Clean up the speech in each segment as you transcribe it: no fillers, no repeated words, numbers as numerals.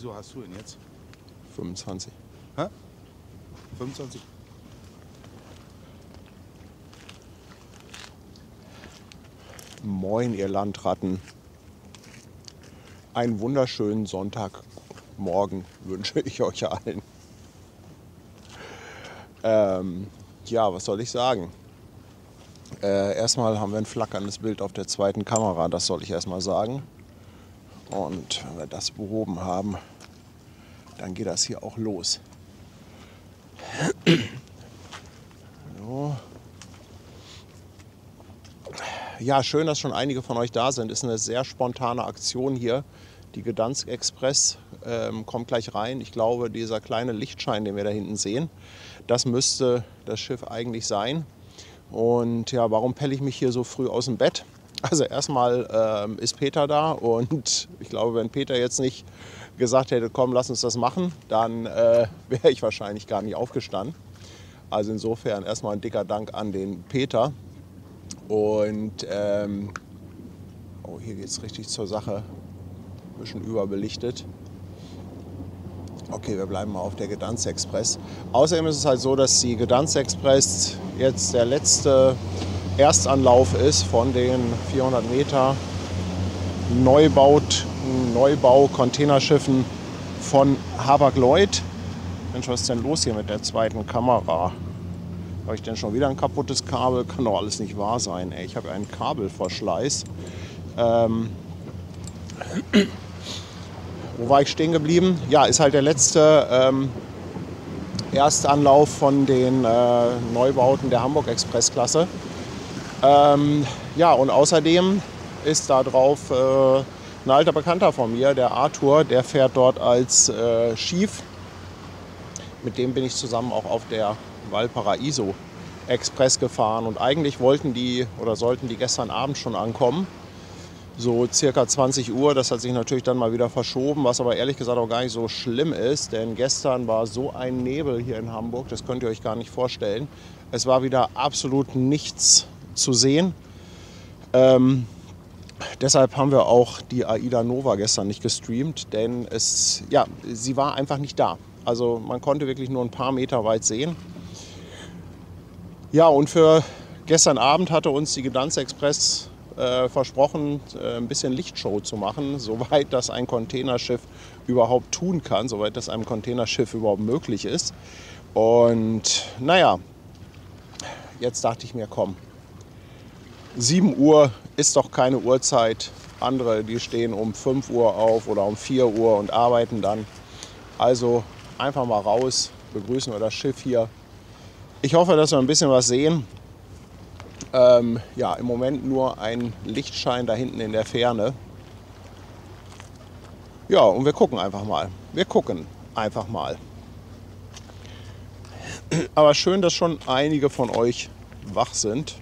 Wieso hast du ihn jetzt? 25. Hä? 25? Moin, ihr Landratten. Einen wunderschönen Sonntagmorgen wünsche ich euch allen. Ja, was soll ich sagen? Erstmal haben wir ein flackerndes Bild auf der zweiten Kamera, das soll ich erstmal sagen. Und wenn wir das behoben haben, dann geht das hier auch los. So. Ja, schön, dass schon einige von euch da sind. Ist eine sehr spontane Aktion hier. Die Gdansk Express kommt gleich rein. Ich glaube, dieser kleine Lichtschein, den wir da hinten sehen, das müsste das Schiff eigentlich sein. Und ja, warum pelle ich mich hier so früh aus dem Bett? Also erstmal ist Peter da und ich glaube, wenn Peter jetzt nicht gesagt hätte, komm, lass uns das machen, dann wäre ich wahrscheinlich gar nicht aufgestanden. Also insofern erstmal ein dicker Dank an den Peter. Und oh, hier geht es richtig zur Sache. Ein bisschen überbelichtet. Okay, wir bleiben mal auf der Gdansk Express. Außerdem ist es halt so, dass die Gdansk Express jetzt der letzte Erstanlauf ist von den 400 Meter Neubau-Containerschiffen von Hapag-Lloyd. Mensch, was ist denn los hier mit der zweiten Kamera? Habe ich denn schon wieder ein kaputtes Kabel? Kann doch alles nicht wahr sein. Ey, ich habe einen Kabelverschleiß. Wo war ich stehen geblieben? Ja, ist halt der letzte Erstanlauf von den Neubauten der Hamburg Express-Klasse. Ja, und außerdem ist da drauf ein alter Bekannter von mir, der Arthur, der fährt dort als Chief. Mit dem bin ich zusammen auch auf der Valparaiso Express gefahren. Und eigentlich wollten die oder sollten die gestern Abend schon ankommen. So circa 20 Uhr, das hat sich natürlich dann mal wieder verschoben, was aber ehrlich gesagt auch gar nicht so schlimm ist, denn gestern war so ein Nebel hier in Hamburg, das könnt ihr euch gar nicht vorstellen. Es war wieder absolut nichts zu sehen. Deshalb haben wir auch die Aida Nova gestern nicht gestreamt, denn sie war einfach nicht da. Also man konnte wirklich nur ein paar Meter weit sehen. Ja, und für gestern Abend hatte uns die Gdansk Express versprochen, ein bisschen Lichtshow zu machen, soweit das ein Containerschiff überhaupt tun kann, soweit das einem Containerschiff überhaupt möglich ist. Und naja, jetzt dachte ich mir, komm, 7 Uhr ist doch keine Uhrzeit. Andere, die stehen um 5 Uhr auf oder um 4 Uhr und arbeiten dann. Also einfach mal raus, begrüßen wir das Schiff hier. Ich hoffe, dass wir ein bisschen was sehen. Ja, im Moment nur ein Lichtschein da hinten in der Ferne. Ja, und wir gucken einfach mal. Wir gucken einfach mal. Aber schön, dass schon einige von euch wach sind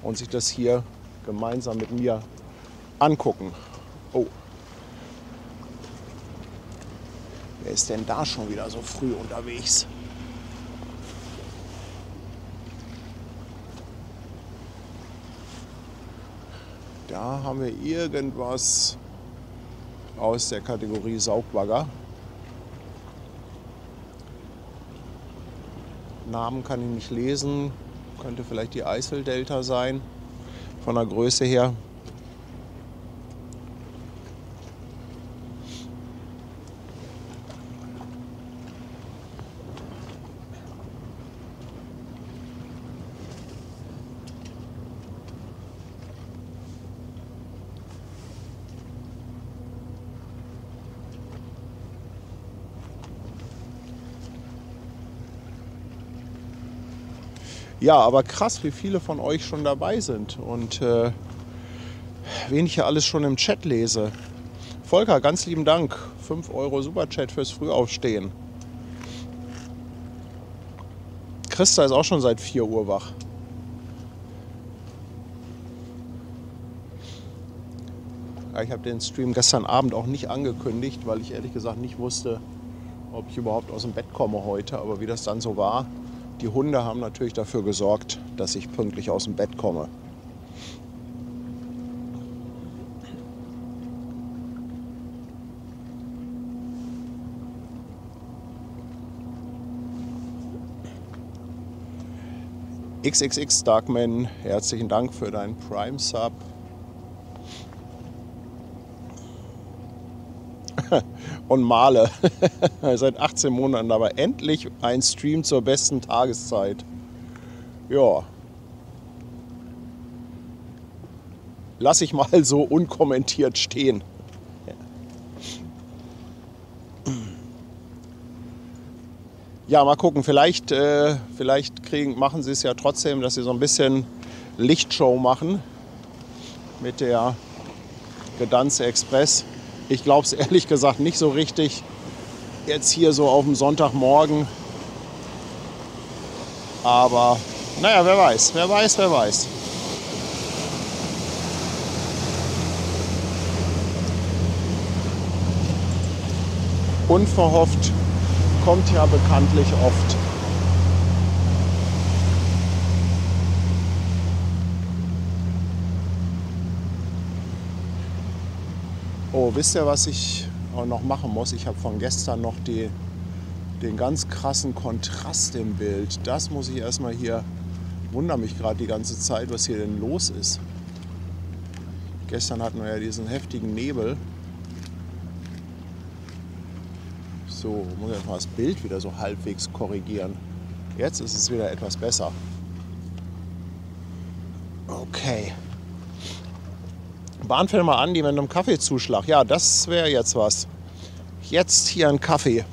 und sich das hier gemeinsam mit mir angucken. Oh. Wer ist denn da schon wieder so früh unterwegs? Da haben wir irgendwas aus der Kategorie Saugbagger. Namen kann ich nicht lesen. Könnte vielleicht die Eiseldelta sein, von der Größe her. Ja, aber krass, wie viele von euch schon dabei sind und wen ich hier alles schon im Chat lese. Volker, ganz lieben Dank. 5 € Superchat fürs Frühaufstehen. Christa ist auch schon seit 4 Uhr wach. Ja, ich habe den Stream gestern Abend auch nicht angekündigt, weil ich ehrlich gesagt nicht wusste, ob ich überhaupt aus dem Bett komme heute. Aber wie das dann so war, die Hunde haben natürlich dafür gesorgt, dass ich pünktlich aus dem Bett komme. XXX Darkman, herzlichen Dank für deinen Prime Sub. Und Male, seit 18 Monaten, aber endlich ein Stream zur besten Tageszeit. Ja. Lass ich mal so unkommentiert stehen. Ja, mal gucken, vielleicht machen sie es ja trotzdem, dass sie so ein bisschen Lichtshow machen mit der Gdansk Express. Ich glaube es ehrlich gesagt nicht so richtig, jetzt hier so auf dem Sonntagmorgen. Aber naja, wer weiß, wer weiß, wer weiß. Unverhofft kommt ja bekanntlich oft. Oh, wisst ihr, was ich auch noch machen muss? Ich habe von gestern noch den ganz krassen Kontrast im Bild. Das muss ich erstmal hier, wundere mich gerade die ganze Zeit, was hier denn los ist. Gestern hatten wir ja diesen heftigen Nebel. So, muss ich mal das Bild wieder so halbwegs korrigieren. Jetzt ist es wieder etwas besser. Okay. Bahnfilmer an, die mit einem Kaffeezuschlag. Ja, das wäre jetzt was. Jetzt hier ein Kaffee.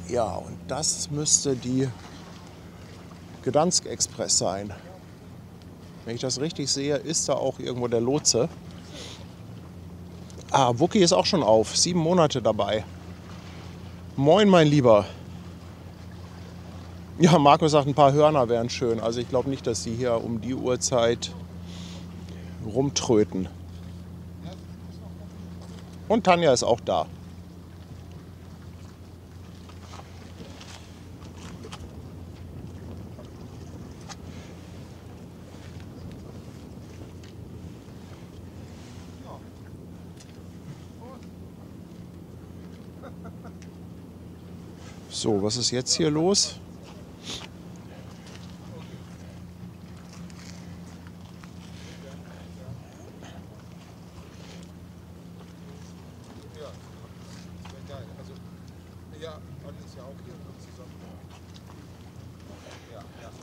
Ja, und das müsste die Gdansk Express sein. Wenn ich das richtig sehe, ist da auch irgendwo der Lotse. Ah, Wookie ist auch schon auf. 7 Monate dabei. Moin, mein Lieber. Ja, Markus sagt, ein paar Hörner wären schön. Also ich glaube nicht, dass sie hier um die Uhrzeit rumtröten. Und Tanja ist auch da. So, was ist jetzt hier los?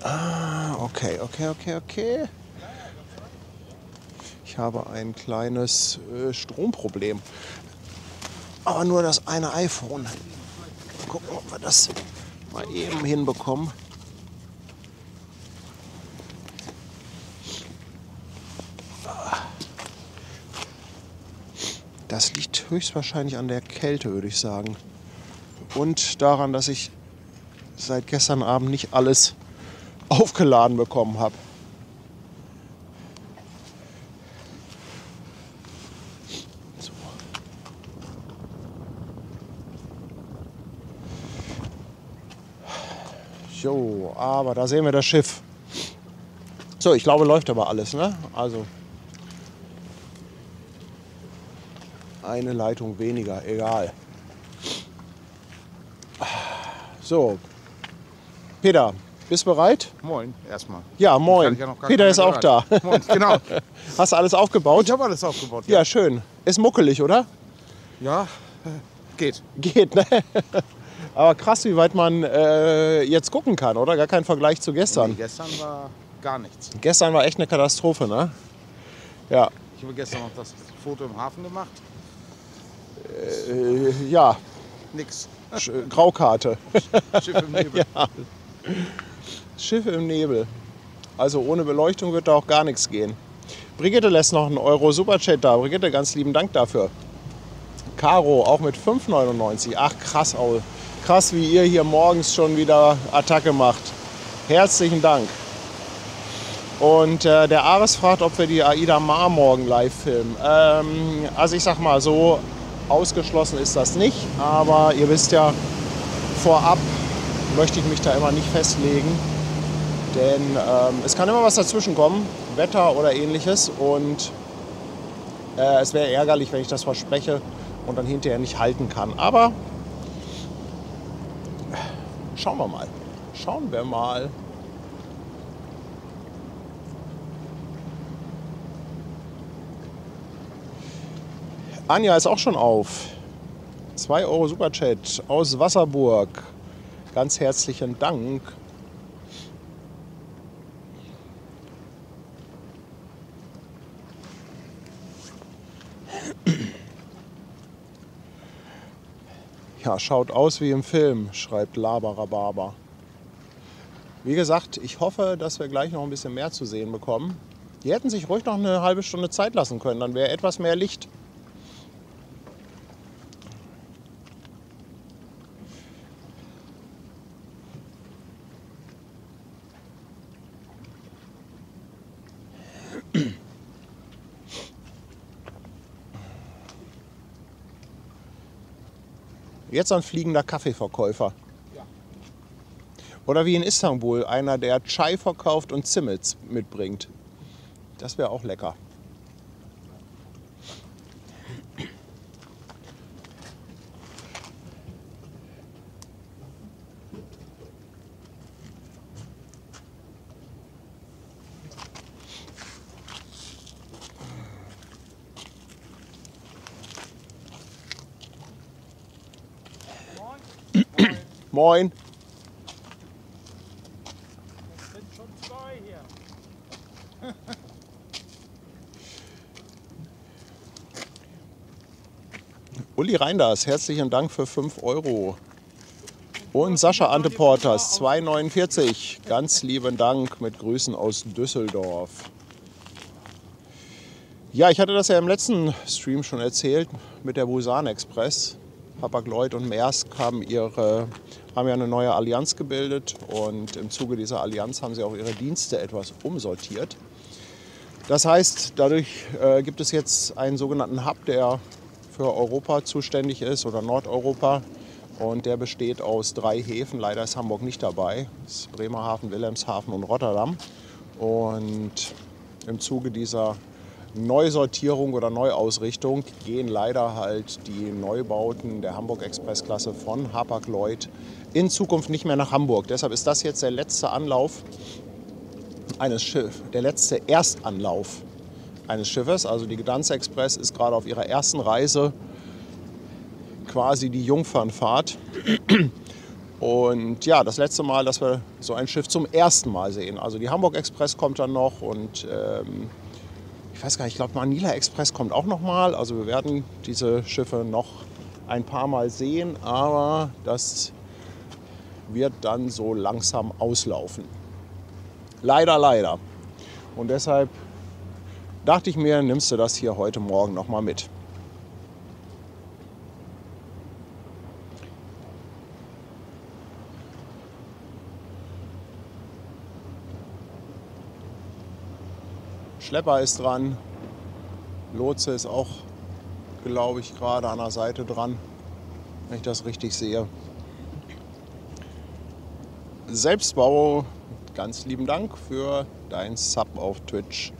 Ah, okay. Ich habe ein kleines Stromproblem. Aber nur das eine iPhone. Gucken, ob wir das mal eben hinbekommen. Das liegt höchstwahrscheinlich an der Kälte, würde ich sagen. Und daran, dass ich seit gestern Abend nicht alles aufgeladen bekommen habe. Jo, aber da sehen wir das Schiff. So, ich glaube, läuft aber alles, ne? Also eine Leitung weniger, egal. So, Peter, bist du bereit? Moin, erstmal. Ja, moin. Ja Peter ist auch da. Moin, genau. Hast du alles aufgebaut? Ich habe alles aufgebaut. Ja, schön. Ist muckelig, oder? Ja, geht. Geht, ne? Aber krass, wie weit man jetzt gucken kann, oder? Gar kein Vergleich zu gestern. Nee, gestern war gar nichts. Gestern war echt eine Katastrophe, ne? Ja. Ich habe gestern noch das Foto im Hafen gemacht. Ja, Nix. Graukarte. Schiff im Nebel. Ja. Schiff im Nebel. Also ohne Beleuchtung wird da auch gar nichts gehen. Brigitte lässt noch einen Euro Superchat da. Brigitte, ganz lieben Dank dafür. Caro auch mit 5,99. Ach krass, Aul. Krass, wie ihr hier morgens schon wieder Attacke macht. Herzlichen Dank. Und der Ares fragt, ob wir die Aida Mar morgen live filmen. Also ich sag mal, so ausgeschlossen ist das nicht. Aber ihr wisst ja, vorab möchte ich mich da immer nicht festlegen. Denn es kann immer was dazwischen kommen, Wetter oder ähnliches. Und es wäre ärgerlich, wenn ich das verspreche und dann hinterher nicht halten kann. Aber schauen wir mal. Schauen wir mal. Anja ist auch schon auf. 2 Euro Superchat aus Wasserburg. Ganz herzlichen Dank. Ja, schaut aus wie im Film, schreibt Labarababa. Wie gesagt, ich hoffe, dass wir gleich noch ein bisschen mehr zu sehen bekommen. Die hätten sich ruhig noch eine halbe Stunde Zeit lassen können, dann wäre etwas mehr Licht. Jetzt ein fliegender Kaffeeverkäufer. Ja. Oder wie in Istanbul, einer, der Chai verkauft und Zimmels mitbringt. Das wäre auch lecker. Moin. Es sind schon 2 hier. Uli Reinders, herzlichen Dank für 5 Euro. Und Sascha Anteporters, 2,49. Ganz lieben Dank mit Grüßen aus Düsseldorf. Ja, ich hatte das ja im letzten Stream schon erzählt mit der Busan Express. Hapag-Lloyd und Maersk haben ja eine neue Allianz gebildet und im Zuge dieser Allianz haben sie auch ihre Dienste etwas umsortiert. Das heißt, dadurch gibt es jetzt einen sogenannten Hub, der für Europa zuständig ist oder Nordeuropa, und der besteht aus 3 Häfen. Leider ist Hamburg nicht dabei. Das ist Bremerhaven, Wilhelmshaven und Rotterdam. Und im Zuge dieser Neusortierung oder Neuausrichtung gehen leider halt die Neubauten der Hamburg-Express-Klasse von Hapag-Lloyd in Zukunft nicht mehr nach Hamburg. Deshalb ist das jetzt der letzte Anlauf eines Schiffes, der letzte Erstanlauf eines Schiffes. Also die Gdansk Express ist gerade auf ihrer ersten Reise, quasi die Jungfernfahrt. Und ja, das letzte Mal, dass wir so ein Schiff zum ersten Mal sehen. Also die Hamburg Express kommt dann noch und ich weiß gar nicht, ich glaube Manila Express kommt auch noch mal. Also wir werden diese Schiffe noch ein paar Mal sehen, aber das wird dann so langsam auslaufen. Leider, leider. Und deshalb dachte ich mir, nimmst du das hier heute Morgen noch mal mit. Schlepper ist dran, Lotse ist auch, glaube ich, gerade an der Seite dran, wenn ich das richtig sehe. Selbstbau, ganz lieben Dank für dein Sub auf Twitch.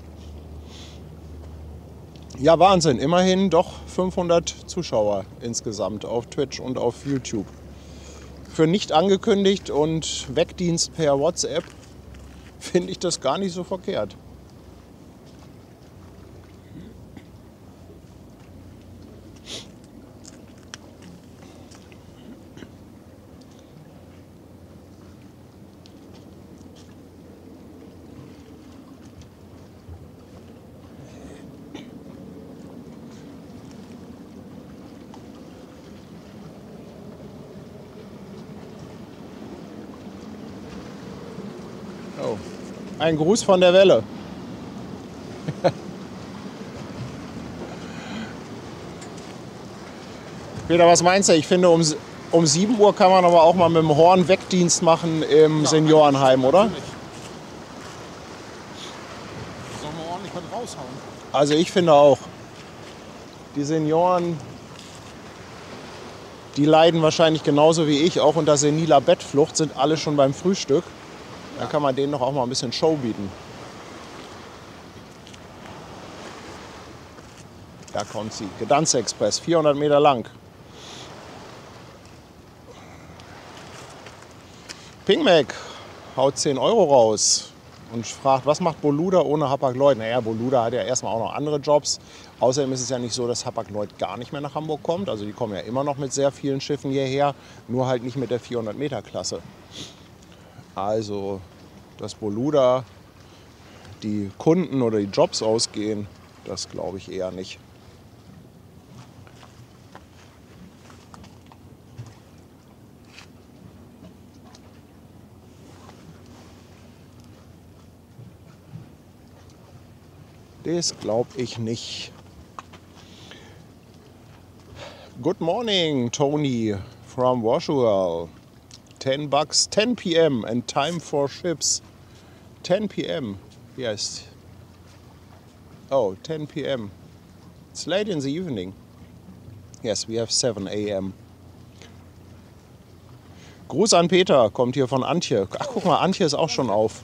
Ja, Wahnsinn, immerhin doch 500 Zuschauer insgesamt auf Twitch und auf YouTube. Für nicht angekündigt und Wegdienst per WhatsApp finde ich das gar nicht so verkehrt. Oh. Ein Gruß von der Welle. Peter, was meinst du? Ich finde, um 7 Uhr kann man aber auch mal mit dem Horn Wegdienst machen im Seniorenheim, oder? Natürlich. Sollen wir ordentlich was raushauen? Also ich finde auch. Die Senioren Die leiden wahrscheinlich genauso wie ich auch unter seniler Bettflucht, sind alle schon beim Frühstück. Dann kann man denen doch auch mal ein bisschen Show bieten. Da kommt sie. Gdansk-Express, 400 Meter lang. Pingmac haut 10 Euro raus und fragt, was macht Boluda ohne Hapag-Lloyd? Naja, Boluda hat ja erstmal auch noch andere Jobs. Außerdem ist es ja nicht so, dass Hapag-Lloyd gar nicht mehr nach Hamburg kommt. Also die kommen ja immer noch mit sehr vielen Schiffen hierher, nur halt nicht mit der 400-Meter-Klasse. Also, dass Boluda die Kunden oder die Jobs ausgehen, das glaube ich eher nicht. Das glaube ich nicht. Good morning, Tony from Washua. 10 bucks, 10 p.m. and time for ships. 10 p.m. Yes. Oh, 10 p.m. It's late in the evening. Yes, we have 7 a.m. Gruß an Peter, kommt hier von Antje. Ach, guck mal, Antje ist auch schon auf.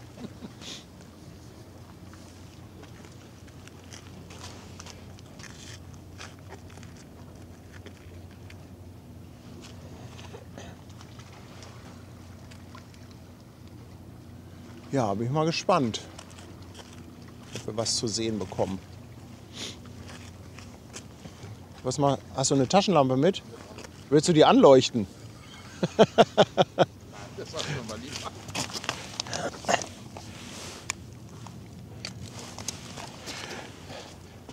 Ja, bin ich mal gespannt, ob wir was zu sehen bekommen. Was mal, hast du eine Taschenlampe mit? Willst du die anleuchten? Das hast du mal lieber.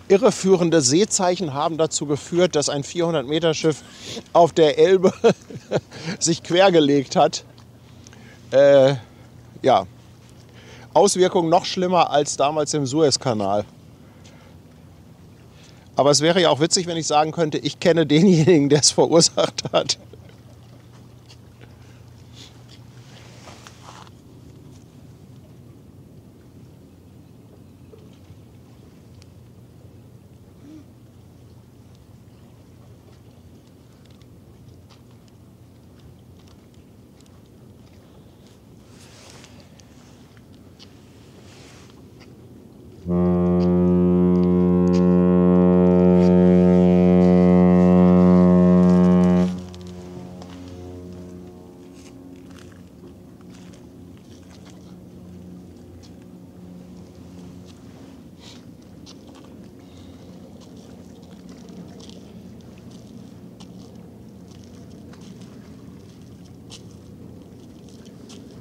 Irreführende Seezeichen haben dazu geführt, dass ein 400-Meter-Schiff auf der Elbe sich quergelegt hat. Ja, Auswirkungen noch schlimmer als damals im Suezkanal. Aber es wäre ja auch witzig, wenn ich sagen könnte, ich kenne denjenigen, der es verursacht hat.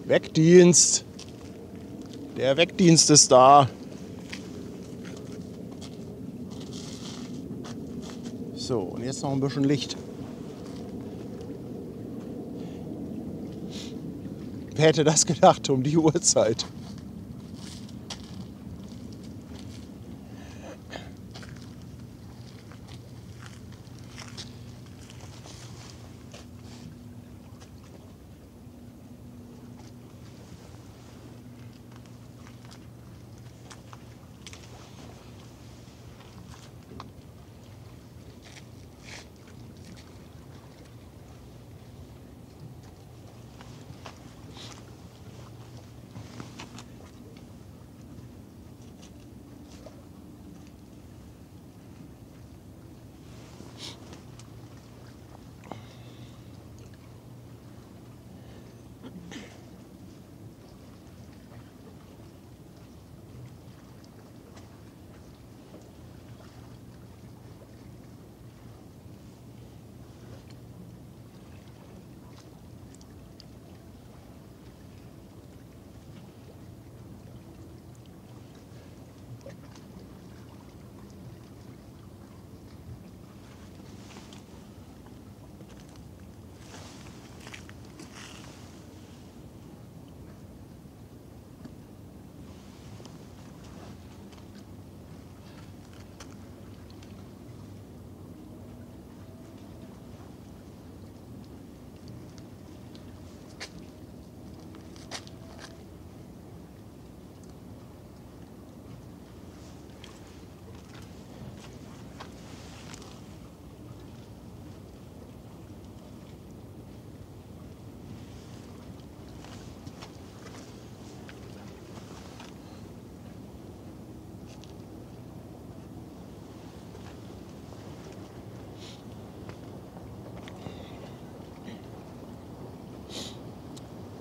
Wegdienst. Der Wegdienst ist da. So, und jetzt noch ein bisschen Licht. Wer hätte das gedacht um die Uhrzeit?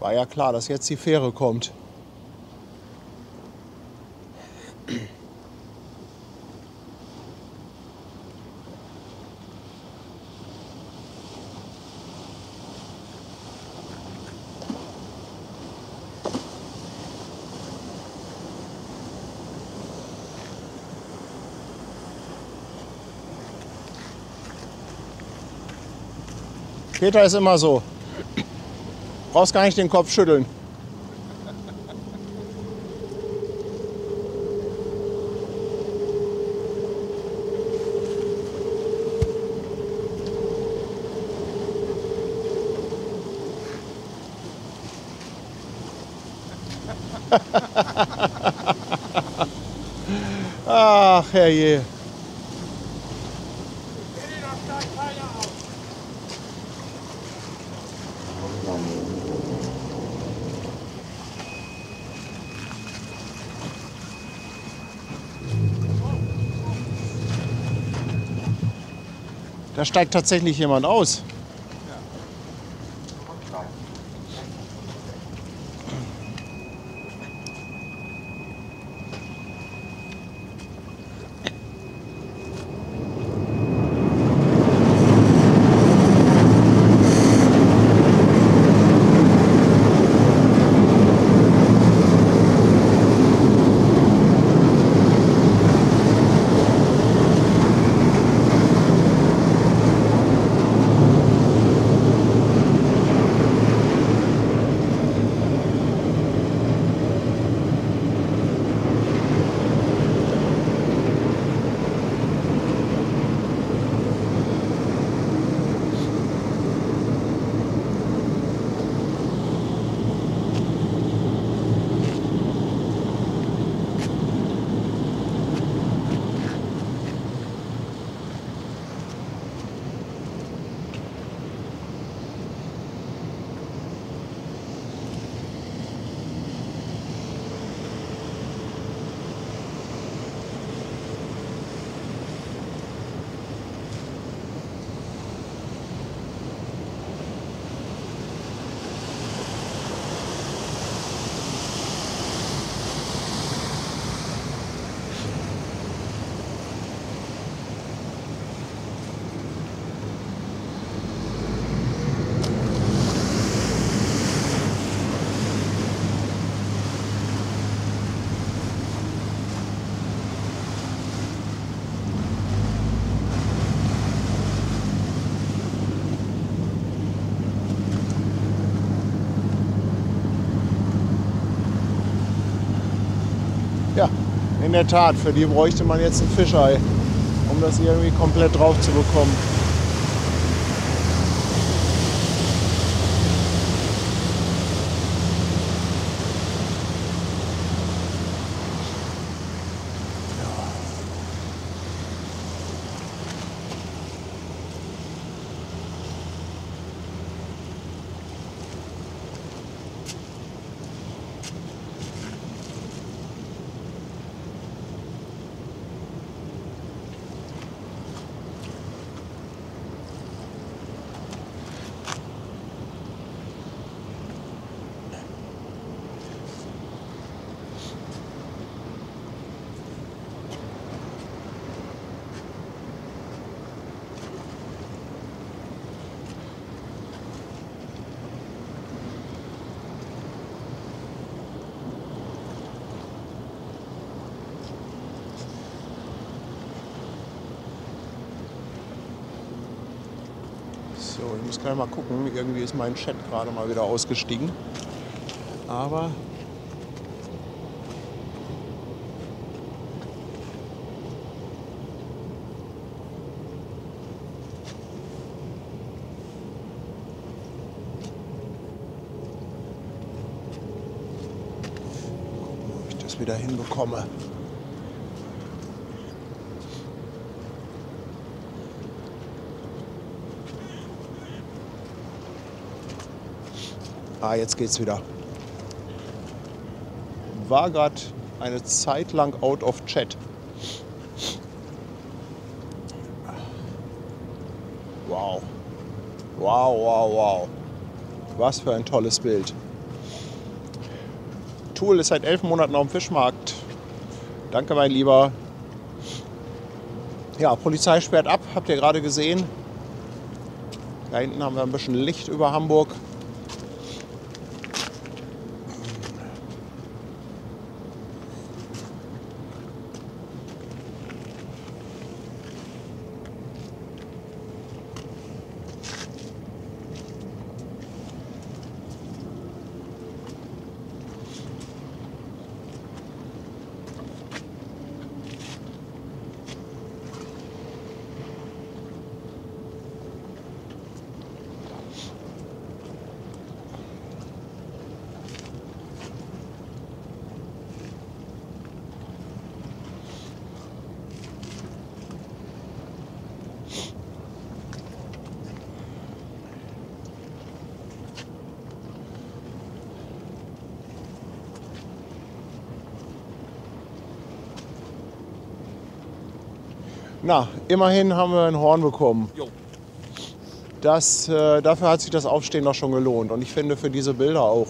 War ja klar, dass jetzt die Fähre kommt. Peter ist immer so. Brauchst gar nicht den Kopf schütteln. Ach, herrje. Da steigt tatsächlich jemand aus. Ja, in der Tat, für die bräuchte man jetzt ein Fischei, um das irgendwie komplett drauf zu bekommen. So, ich muss gleich mal gucken. Irgendwie ist mein Chat gerade mal wieder ausgestiegen. Aber gucken, ob ich das wieder hinbekomme. Ah, jetzt geht's wieder. War gerade eine Zeit lang out of chat. Wow. Wow, wow, wow. Was für ein tolles Bild. Tool ist seit 11 Monaten auf dem Fischmarkt. Danke, mein Lieber. Ja, Polizei sperrt ab, habt ihr gerade gesehen. Da hinten haben wir ein bisschen Licht über Hamburg. Na, immerhin haben wir ein Horn bekommen. Jo. Dafür hat sich das Aufstehen doch schon gelohnt. Und ich finde für diese Bilder auch.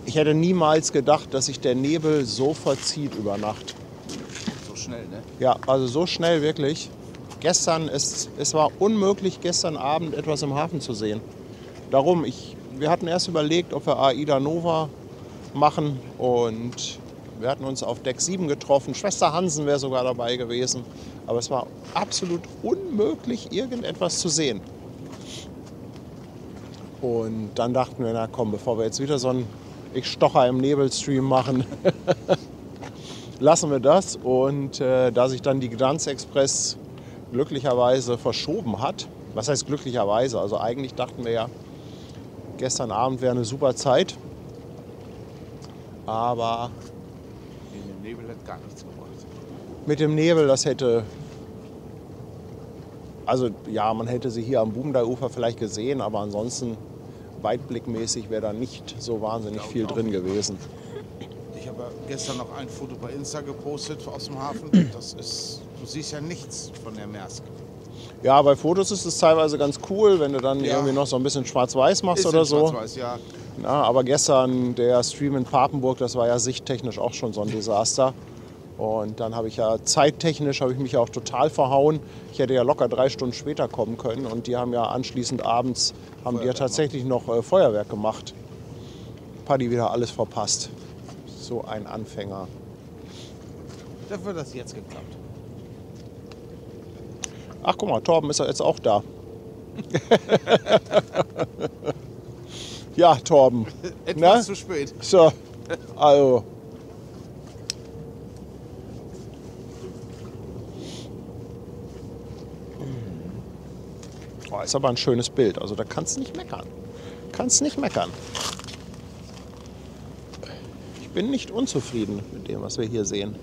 Ich hätte niemals gedacht, dass sich der Nebel so verzieht über Nacht. So schnell, ne? Ja, also so schnell wirklich. Es war unmöglich, gestern Abend etwas im Hafen zu sehen. Darum, wir hatten erst überlegt, ob wir Aida Nova machen und wir hatten uns auf Deck 7 getroffen. Schwester Hansen wäre sogar dabei gewesen. Aber es war absolut unmöglich, irgendetwas zu sehen. Und dann dachten wir, na komm, bevor wir jetzt wieder so ein Ich-Stocher im Nebelstream machen, lassen wir das. Und da sich dann die Gdansk Express glücklicherweise verschoben hat, was heißt glücklicherweise, also eigentlich dachten wir ja, gestern Abend wäre eine super Zeit, aber In dem Nebel hat gar nichts gebracht. mit dem Nebel, das hätte, also ja, man hätte sie hier am Bubendai-Ufer vielleicht gesehen, aber ansonsten weitblickmäßig wäre da nicht so wahnsinnig viel drin gewesen. Ich habe gestern noch ein Foto bei Insta gepostet aus dem Hafen. Das ist, du siehst ja nichts von der Maersk. Ja, bei Fotos ist es teilweise ganz cool, wenn du dann Ja. irgendwie noch so ein bisschen schwarz-weiß machst Ist oder in so. Schwarz-Weiß, ja. Ja, aber gestern der Stream in Papenburg, das war ja sichttechnisch auch schon so ein Desaster. Und dann habe ich ja zeittechnisch mich auch total verhauen. Ich hätte ja locker 3 Stunden später kommen können und die haben ja anschließend abends die ja tatsächlich noch Feuerwerk gemacht. Paddy wieder alles verpasst. So ein Anfänger. Dafür wird das jetzt geklappt. Ach guck mal, Torben ist ja jetzt auch da. Ja, Torben. Etwas Na? zu spät. So, also. Oh, ist aber ein schönes Bild. Also da kannst du nicht meckern. Kannst nicht meckern. Ich bin nicht unzufrieden mit dem, was wir hier sehen.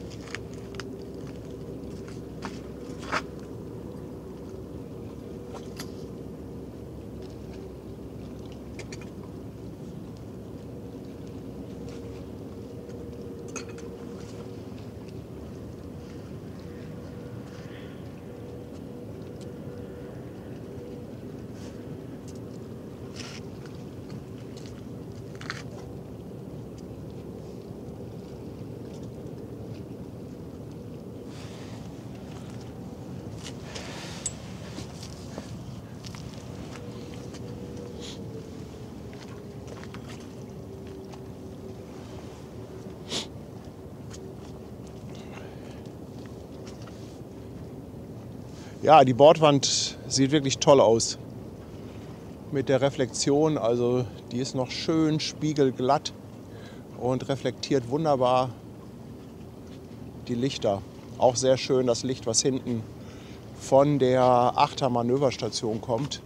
Ja, die Bordwand sieht wirklich toll aus. Mit der Reflexion, also die ist noch schön spiegelglatt und reflektiert wunderbar die Lichter. Auch sehr schön das Licht, was hinten von der Achter Manöverstation kommt.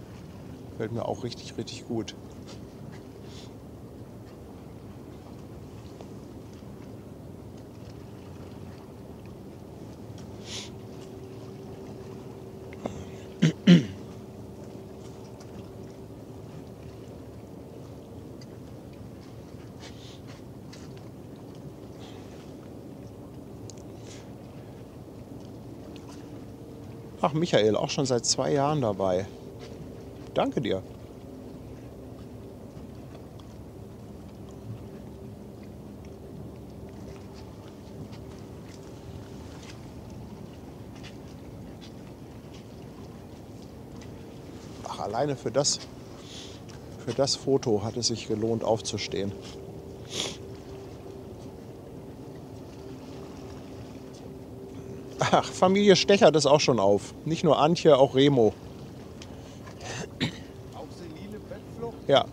Gefällt mir auch richtig, richtig gut. Ach, Michael, auch schon seit 2 Jahren dabei. Danke dir. Ach, alleine für das Foto hat es sich gelohnt, aufzustehen. Ach, Familie Stechert ist auch schon auf. Nicht nur Antje, auch Remo. Auch senile Bettflucht? Ja.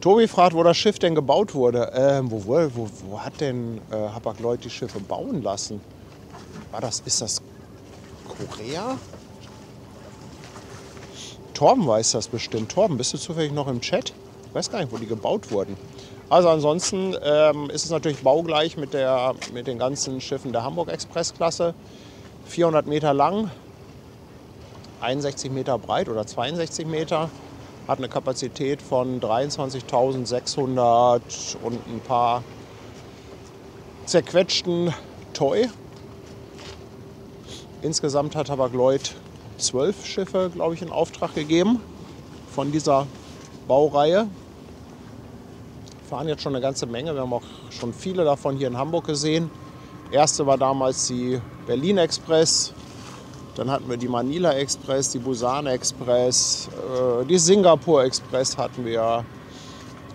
Tobi fragt, wo das Schiff denn gebaut wurde. Wo hat denn Hapag-Lloyd die Schiffe bauen lassen? Ist das Korea? Torben weiß das bestimmt. Torben, bist du zufällig noch im Chat? Ich weiß gar nicht, wo die gebaut wurden. Also ansonsten ist es natürlich baugleich mit den ganzen Schiffen der Hamburg-Express-Klasse. 400 Meter lang, 61 Meter breit oder 62 Meter. Hat eine Kapazität von 23.600 und ein paar zerquetschten Toy. Insgesamt hat Hapag-Lloyd 12 Schiffe, glaube ich, in Auftrag gegeben von dieser Baureihe. Fahren jetzt schon eine ganze Menge. Wir haben auch schon viele davon hier in Hamburg gesehen. Erste war damals die Berlin Express. Dann hatten wir die Manila Express, die Busan Express, die Singapur Express hatten wir.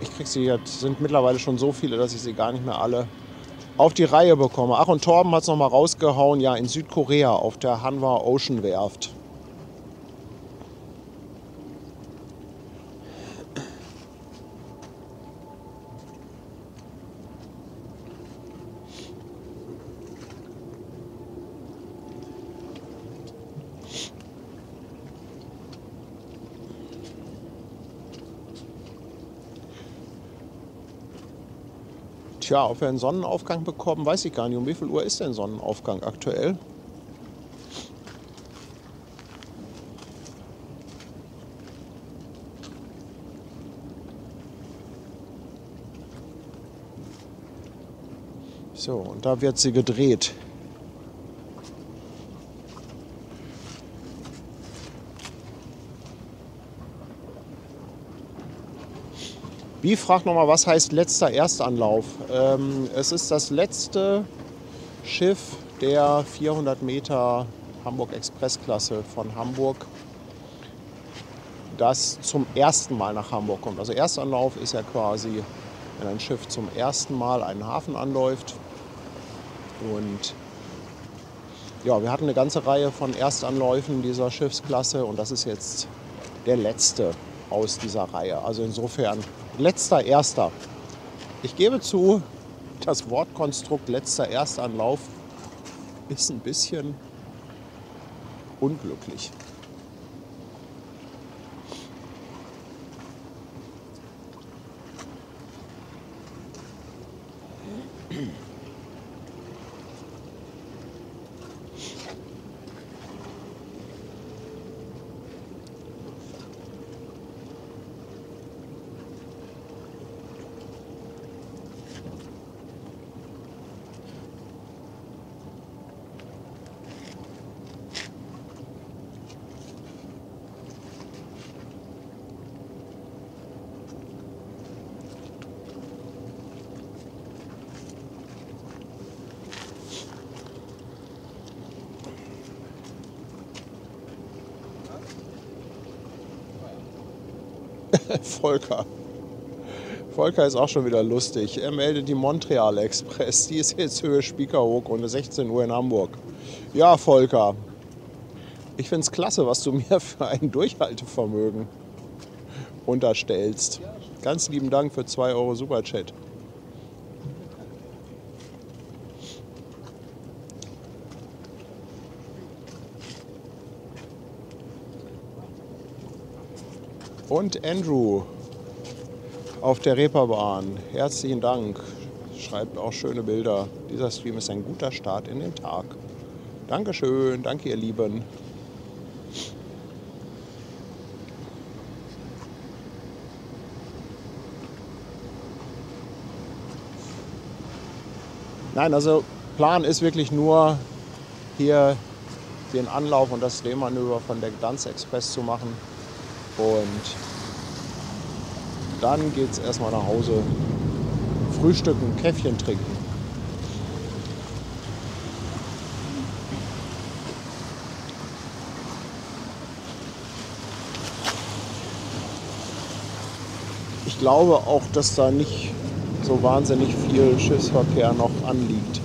Ich krieg sie jetzt, sind mittlerweile schon so viele, dass ich sie gar nicht mehr alle auf die Reihe bekomme. Ach, und Torben hat es noch mal rausgehauen, ja, in Südkorea auf der Hanwha Ocean Werft. Tja, ob wir einen Sonnenaufgang bekommen, weiß ich gar nicht. Um wie viel Uhr ist denn Sonnenaufgang aktuell? So, und da wird sie gedreht. Wie, fragt nochmal, was heißt letzter Erstanlauf? Es ist das letzte Schiff der 400 Meter Hamburg-Express-Klasse von Hamburg, das zum ersten Mal nach Hamburg kommt. Also Erstanlauf ist ja quasi, wenn ein Schiff zum ersten Mal einen Hafen anläuft. Und ja, wir hatten eine ganze Reihe von Erstanläufen dieser Schiffsklasse und das ist jetzt der letzte aus dieser Reihe. Also insofern letzter Erster. Ich gebe zu, das Wortkonstrukt letzter Erstanlauf ist ein bisschen unglücklich. Volker. Volker ist auch schon wieder lustig. Er meldet die Montreal Express. Die ist jetzt Höhe Spiekerhoek und 16 Uhr in Hamburg. Ja, Volker. Ich finde es klasse, was du mir für ein Durchhaltevermögen unterstellst. Ganz lieben Dank für 2 € Superchat. Und Andrew auf der Reeperbahn. Herzlichen Dank. Schreibt auch schöne Bilder. Dieser Stream ist ein guter Start in den Tag. Dankeschön. Danke, ihr Lieben. Nein, also Plan ist wirklich nur, hier den Anlauf und das Drehmanöver von der Gdansk Express zu machen. Und dann geht es erstmal nach Hause. Frühstücken, Käffchen trinken. Ich glaube auch, dass da nicht so wahnsinnig viel Schiffsverkehr noch anliegt.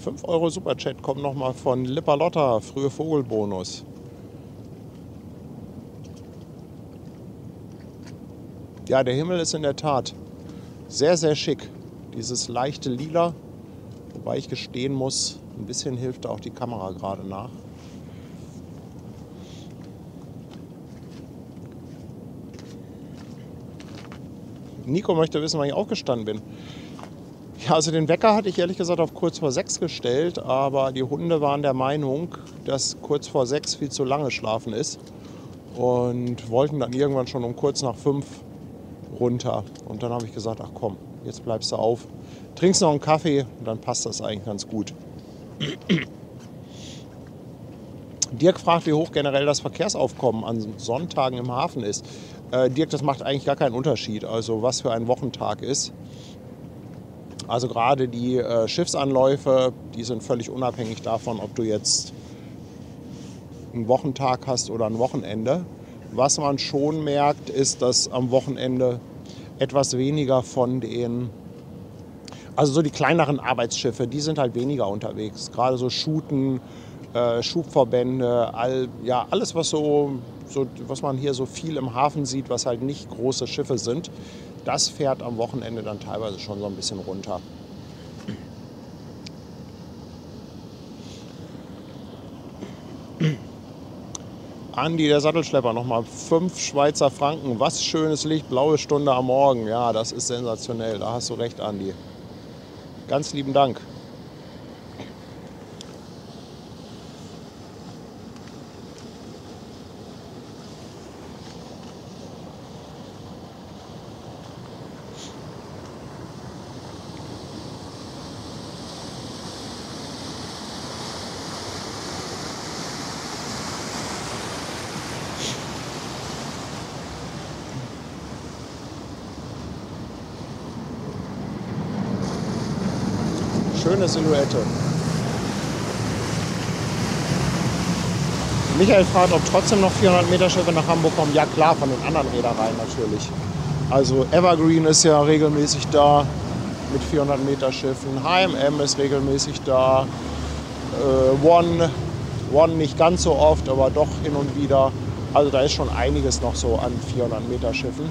€5 Superchat kommt nochmal von Lipperlotta, frühe Vogelbonus. Ja, der Himmel ist in der Tat sehr, sehr schick. Dieses leichte Lila, wobei ich gestehen muss, ein bisschen hilft auch die Kamera gerade nach. Nico möchte wissen, wann ich aufgestanden bin. Ja, also den Wecker hatte ich ehrlich gesagt auf kurz vor 6 gestellt, aber die Hunde waren der Meinung, dass kurz vor 6 viel zu lange schlafen ist und wollten dann irgendwann schon um kurz nach 5 runter. Und dann habe ich gesagt, ach komm, jetzt bleibst du auf, trinkst noch einen Kaffee und dann passt das eigentlich ganz gut. Dirk fragt, wie hoch generell das Verkehrsaufkommen an Sonntagen im Hafen ist. Dirk, das macht eigentlich gar keinen Unterschied, also was für ein Wochentag ist. Also gerade die Schiffsanläufe, die sind völlig unabhängig davon, ob du jetzt einen Wochentag hast oder ein Wochenende. Was man schon merkt, ist, dass am Wochenende etwas weniger von den, also so die kleineren Arbeitsschiffe, die sind halt weniger unterwegs. Gerade so Schuten, Schubverbände, alles was was man hier so viel im Hafen sieht, was halt nicht große Schiffe sind, das fährt am Wochenende dann teilweise schon so ein bisschen runter. Andi, der Sattelschlepper, nochmal 5 Schweizer Franken. Was schönes Licht, blaue Stunde am Morgen. Ja, das ist sensationell. Da hast du recht, Andi. Ganz lieben Dank. Schöne Silhouette. Michael fragt, ob trotzdem noch 400 Meter Schiffe nach Hamburg kommen. Ja klar, von den anderen Reedereien natürlich. Also Evergreen ist ja regelmäßig da mit 400 Meter Schiffen. H&M ist regelmäßig da. One nicht ganz so oft, aber doch hin und wieder. Also da ist schon einiges noch so an 400 Meter Schiffen.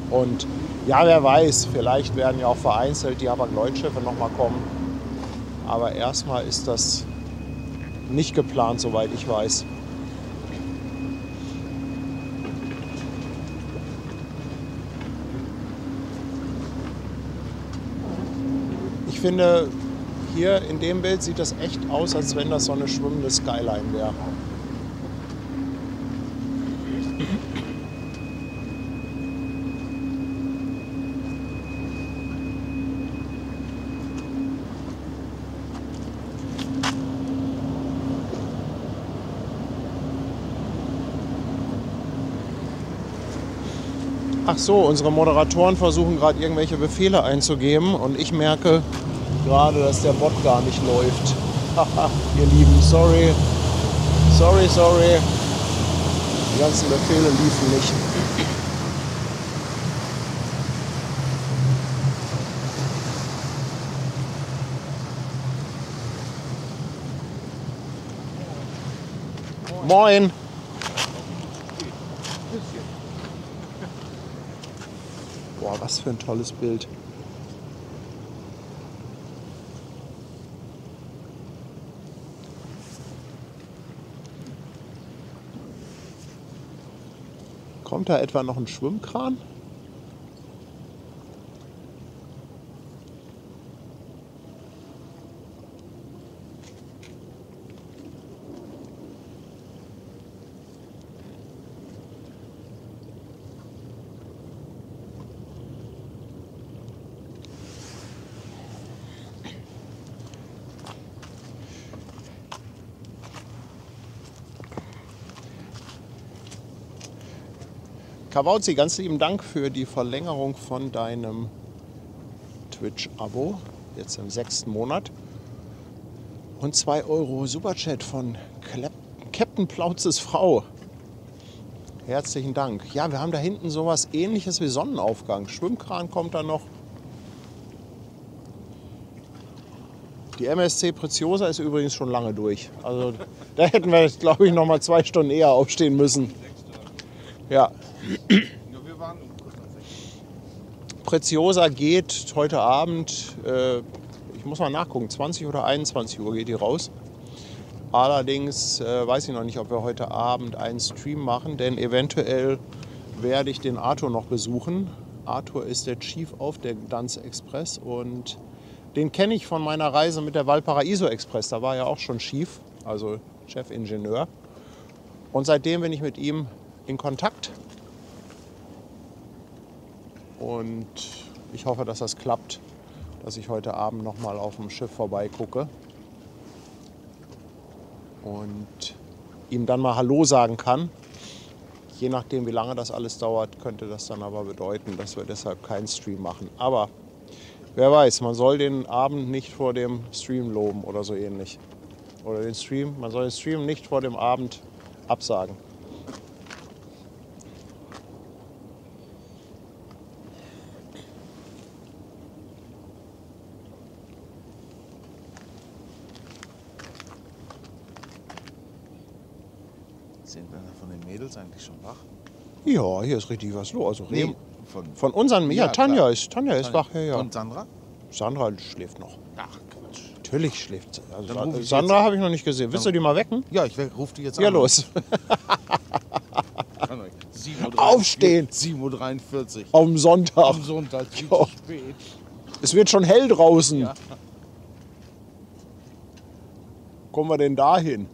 Und ja, wer weiß, vielleicht werden ja auch vereinzelt die Hapag-Lloyd-Schiffe nochmal kommen. Aber erstmal ist das nicht geplant, soweit ich weiß. Ich finde, hier in dem Bild sieht das echt aus, als wenn das so eine schwimmende Skyline wäre. Ach so, unsere Moderatoren versuchen gerade irgendwelche Befehle einzugeben und ich merke gerade, dass der Bot gar nicht läuft. Haha, ihr Lieben, sorry. Sorry. Die ganzen Befehle liefen nicht. Moin. Boah, was für ein tolles Bild. Kommt da etwa noch ein Schwimmkran? Kawauzi, ganz lieben Dank für die Verlängerung von deinem Twitch-Abo, jetzt im 6. Monat. Und 2 € Superchat von Captain Plauzes Frau. Herzlichen Dank. Ja, wir haben da hinten sowas Ähnliches wie Sonnenaufgang. Schwimmkran kommt da noch. Die MSC Preziosa ist übrigens schon lange durch. Also da hätten wir, glaube ich, noch mal 2 Stunden eher aufstehen müssen. Ja. Wir waren kurz nach 6. Preziosa geht heute Abend, ich muss mal nachgucken, 20 oder 21 Uhr geht die raus. Allerdings weiß ich noch nicht, ob wir heute Abend einen Stream machen, denn eventuell werde ich den Arthur noch besuchen. Arthur ist der Chief auf der Gdansk Express und den kenne ich von meiner Reise mit der Valparaiso Express. Da war er auch schon Chief, also Chefingenieur. Und seitdem bin ich mit ihm in Kontakt. Und ich hoffe, dass das klappt, dass ich heute Abend noch mal auf dem Schiff vorbeigucke und ihm dann mal Hallo sagen kann. Je nachdem, wie lange das alles dauert, könnte das dann aber bedeuten, dass wir deshalb keinen Stream machen. Aber wer weiß, man soll den Abend nicht vor dem Stream loben oder so ähnlich. Oder man soll den Stream nicht vor dem Abend absagen. Sind wir von den Mädels eigentlich schon wach? Ja, hier ist richtig was los. Also Nee, von unseren, ja, Ja, Tanja klar. ist wach. Ja, ja. Und Sandra? Sandra schläft noch. Ach, Quatsch. Natürlich schläft sie. Dann Also ruf ich Sandra jetzt- habe ich noch nicht gesehen. Willst du die mal wecken? Ja, ich rufe die jetzt an. Ja, los. 7:43 Aufstehen. 7:43 Uhr. Am Sonntag. Am Sonntag, viel Ja. zu spät. Es wird schon hell draußen. Ja. Kommen wir denn dahin?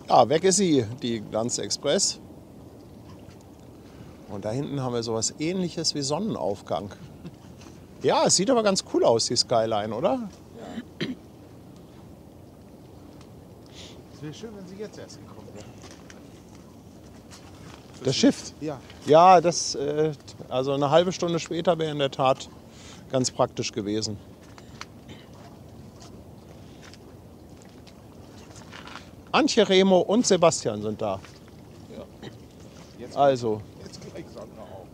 Ja, weg ist sie, die Gdansk Express. Und da hinten haben wir sowas Ähnliches wie Sonnenaufgang. Ja, es sieht aber ganz cool aus, die Skyline, oder? Es wäre schön, wenn sie jetzt erst gekommen wäre. Das Schiff. Ja. Ja, also eine halbe Stunde später wäre in der Tat ganz praktisch gewesen. Antje, Remo und Sebastian sind da. Jetzt, Also, jetzt gleich Sandra auch.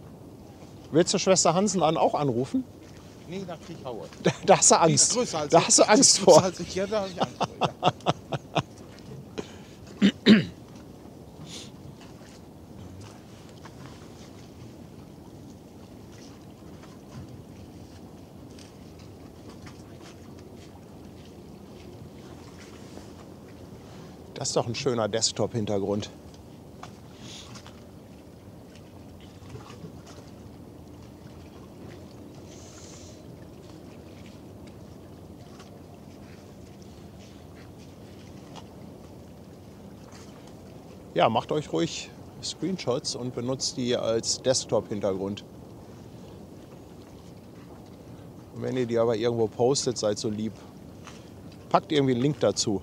willst du Schwester Hansen auch anrufen? Nee, da krieg ich Haue. Da hast du Die ist Angst. größer als Da ich. hast du Die ist Angst größer vor. als ich. Ja, da habe ich Angst vor. Ja. Das ist doch ein schöner Desktop-Hintergrund. Ja, macht euch ruhig Screenshots und benutzt die als Desktop-Hintergrund. Und wenn ihr die aber irgendwo postet, seid so lieb. Packt irgendwie einen Link dazu.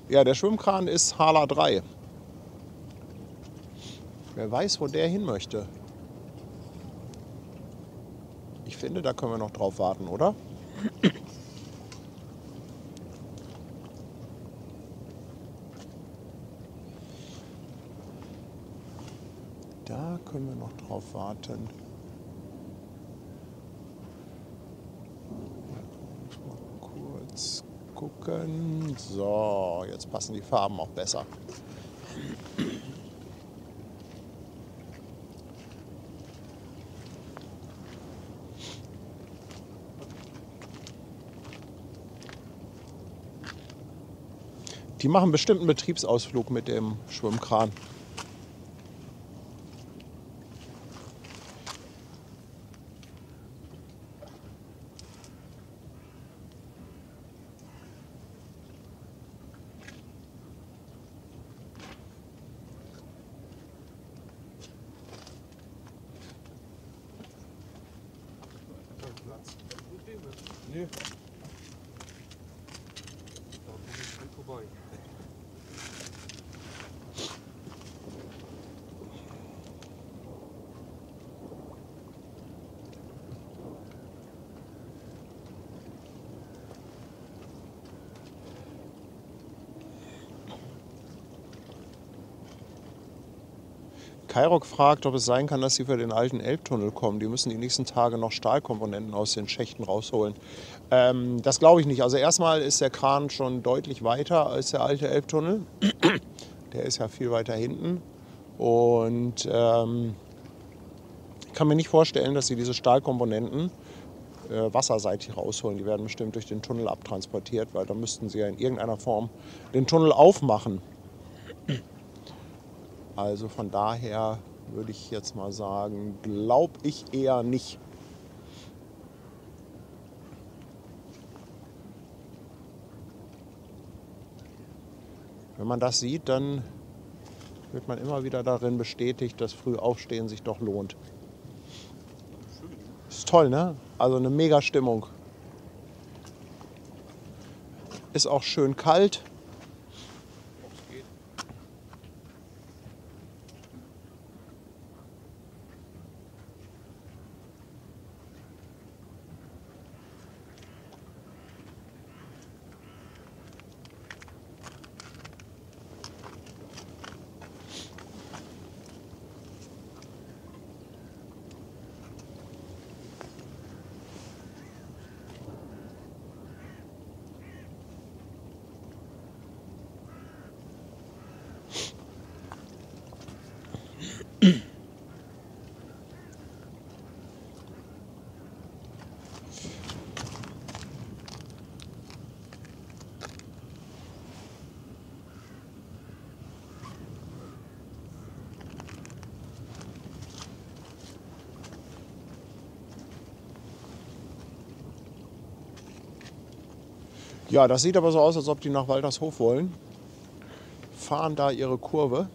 Ja, der Schwimmkran ist Hala 3. Wer weiß, wo der hin möchte. Ich finde, da können wir noch drauf warten, oder? Da können wir noch drauf warten. Ich muss mal kurz gucken. So, jetzt passen die Farben auch besser. Die machen bestimmt einen Betriebsausflug mit dem Schwimmkran. Nö. Vorbei. Kairok fragt, ob es sein kann, dass sie für den alten Elbtunnel kommen. Die müssen die nächsten Tage noch Stahlkomponenten aus den Schächten rausholen. Das glaube ich nicht. Also erstmal ist der Kran schon deutlich weiter als der alte Elbtunnel. Der ist ja viel weiter hinten. Und ich kann mir nicht vorstellen, dass sie diese Stahlkomponenten wasserseitig rausholen. Die werden bestimmt durch den Tunnel abtransportiert, weil da müssten sie ja in irgendeiner Form den Tunnel aufmachen. Also von daher würde ich jetzt mal sagen, glaube ich eher nicht. Wenn man das sieht, dann wird man immer wieder darin bestätigt, dass früh aufstehen sich doch lohnt. Ist toll, ne? Also eine mega Stimmung. Ist auch schön kalt. Ja, das sieht aber so aus, als ob die nach Waltershof wollen. Fahren da ihre Kurve.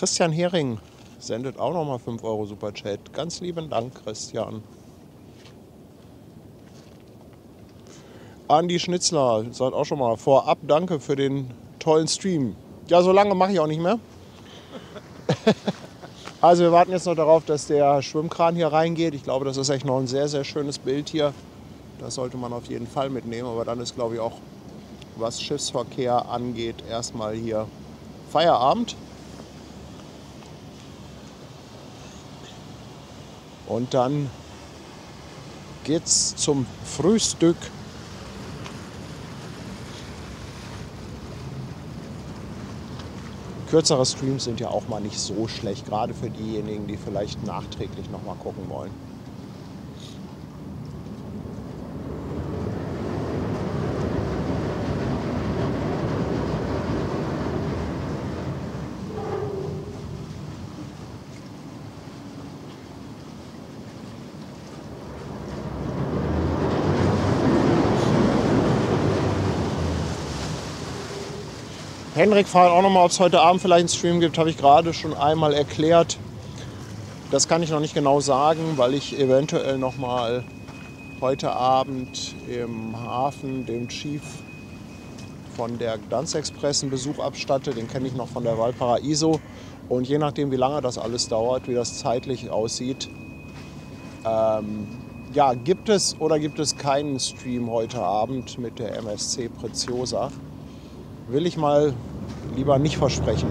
Christian Hering sendet auch nochmal 5 Euro Superchat. Ganz lieben Dank, Christian. Andi Schnitzler sagt auch schon mal vorab Danke für den tollen Stream. Ja, so lange mache ich auch nicht mehr. Also wir warten jetzt noch darauf, dass der Schwimmkran hier reingeht. Ich glaube, das ist echt noch ein sehr, sehr schönes Bild hier. Das sollte man auf jeden Fall mitnehmen. Aber dann ist, glaube ich, auch, was Schiffsverkehr angeht, erstmal hier Feierabend. Und dann geht's zum Frühstück. Kürzere Streams sind ja auch mal nicht so schlecht, gerade für diejenigen, die vielleicht nachträglich noch mal gucken wollen. Henrik fragt auch nochmal, ob es heute Abend vielleicht einen Stream gibt, habe ich gerade schon einmal erklärt. Das kann ich noch nicht genau sagen, weil ich eventuell nochmal heute Abend im Hafen dem Chief von der Gdansk Express einen Besuch abstatte. Den kenne ich noch von der Valparaiso. Und je nachdem, wie lange das alles dauert, wie das zeitlich aussieht, ja, gibt es oder gibt es keinen Stream heute Abend mit der MSC Preziosa. Will ich mal lieber nicht versprechen.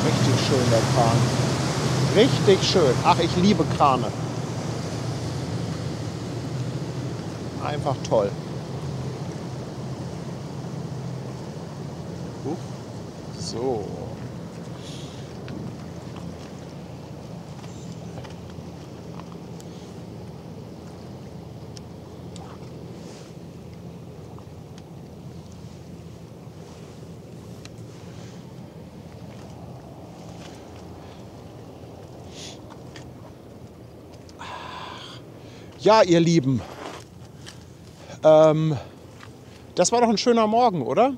Richtig schön, der Kran. Richtig schön. Ach, ich liebe Krane. Einfach toll. So. Ja, ihr Lieben. Das war doch ein schöner Morgen, oder?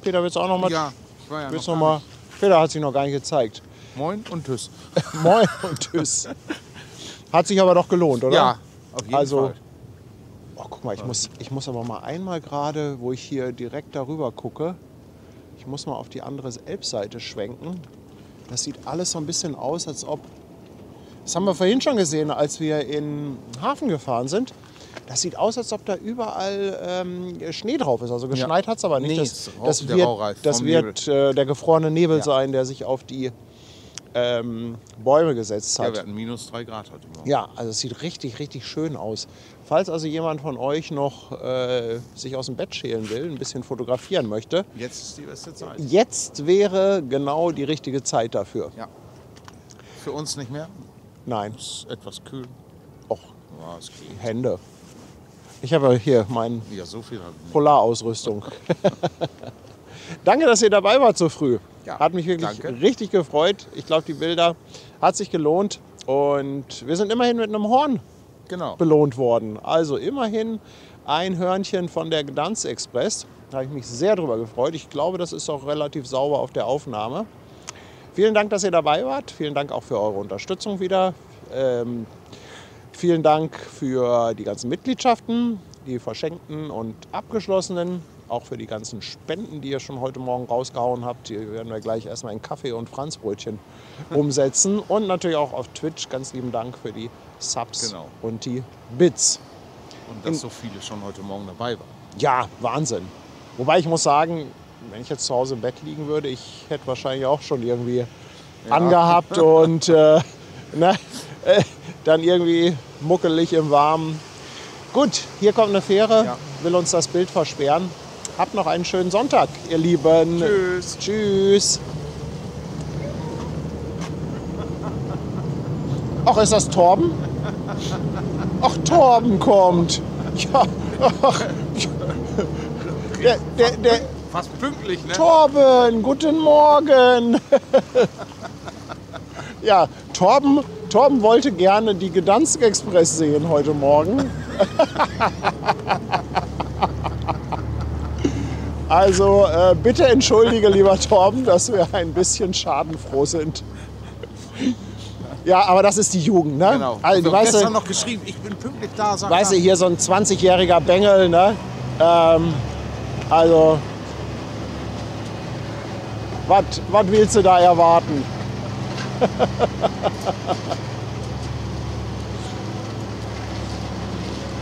Peter, willst du auch noch mal? Ja, ich war ja willst noch noch mal? Peter hat sich noch gar nicht gezeigt. Moin und tschüss. Moin und tschüss. Hat sich aber doch gelohnt, oder? Ja, auf jeden Fall. Oh, guck mal, ich muss aber mal einmal gerade, wo ich hier direkt darüber gucke, ich muss mal auf die andere Elbseite schwenken. Das sieht alles so ein bisschen aus, als ob... Das haben wir vorhin schon gesehen, als wir in den Hafen gefahren sind. Das sieht aus, als ob da überall Schnee drauf ist. Also geschneit hat es aber nicht. Nee, das wird der gefrorene Nebel sein, der sich auf die Bäume gesetzt hat. Ja, wir hatten minus 3 Grad heute Morgen. Ja, also es sieht richtig, richtig schön aus. Falls also jemand von euch noch sich aus dem Bett schälen will, ein bisschen fotografieren möchte, Jetzt ist die beste Zeit. jetzt wäre genau die richtige Zeit dafür. Ja. Für uns nicht mehr. Nein, Ist etwas kühl. och, Ja, es geht. Hände. Ich habe hier meine Ja, so viel habe ich nicht. Polarausrüstung. Danke, dass ihr dabei wart so früh. Ja, Hat mich wirklich danke. richtig gefreut. Ich glaube, die Bilder hat sich gelohnt. Und wir sind immerhin mit einem Horn Genau. belohnt worden. Also immerhin ein Hörnchen von der Gdansk Express. Da habe ich mich sehr drüber gefreut. Ich glaube, das ist auch relativ sauber auf der Aufnahme. Vielen Dank, dass ihr dabei wart. Vielen Dank auch für eure Unterstützung wieder. Vielen Dank für die ganzen Mitgliedschaften, die verschenkten und abgeschlossenen. Auch für die ganzen Spenden, die ihr schon heute Morgen rausgehauen habt. Die werden wir gleich erstmal in Kaffee und Franzbrötchen umsetzen. Und natürlich auch auf Twitch. Ganz lieben Dank für die Subs Genau. und die Bits. Und dass so viele schon heute Morgen dabei waren. Ja, Wahnsinn. Wobei ich muss sagen, wenn ich jetzt zu Hause im Bett liegen würde, ich hätte wahrscheinlich auch schon irgendwie angehabt und dann irgendwie muckelig im Warmen. Gut, hier kommt eine Fähre, Ja. will uns das Bild versperren. Habt noch einen schönen Sonntag, ihr Lieben. Tschüss. Tschüss. Ach, ist das Torben? Ach, Torben kommt. Ja. Ach. Der Fast pünktlich, ne? Torben, guten Morgen. Ja, Torben wollte gerne die Gdansk Express sehen heute Morgen. Also bitte entschuldige, lieber Torben, dass wir ein bisschen schadenfroh sind. Ja, aber das ist die Jugend, ne? Genau. Also, Ich habe weißt gestern du, noch geschrieben, ich bin pünktlich da. Sagt weißt du, er. hier so ein 20-jähriger Bengel, ne? Also, was willst du da erwarten?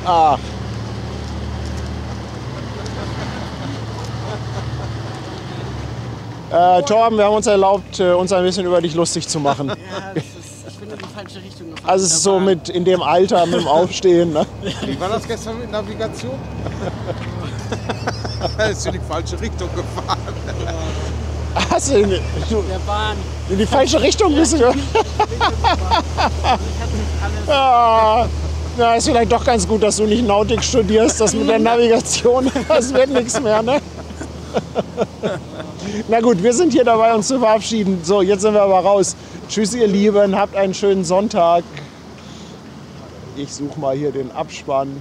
Ach. Torben, wir haben uns erlaubt, uns ein bisschen über dich lustig zu machen. Ja, ich bin in die falsche Richtung gefahren. Also es ist so mit in dem Alter, mit dem Aufstehen. Ne? Wie war das gestern mit Navigation? Ist in die falsche Richtung gefahren. Hast du Der Bahn. in die falsche Richtung bist du? Ich hatte nicht alles. Ja, na, ist vielleicht doch ganz gut, dass du nicht Nautik studierst. Das mit der Navigation, das wird nichts mehr, ne? Na gut, wir sind hier dabei, uns zu verabschieden. So, jetzt sind wir aber raus. Tschüss, ihr Lieben, habt einen schönen Sonntag. Ich suche mal hier den Abspann.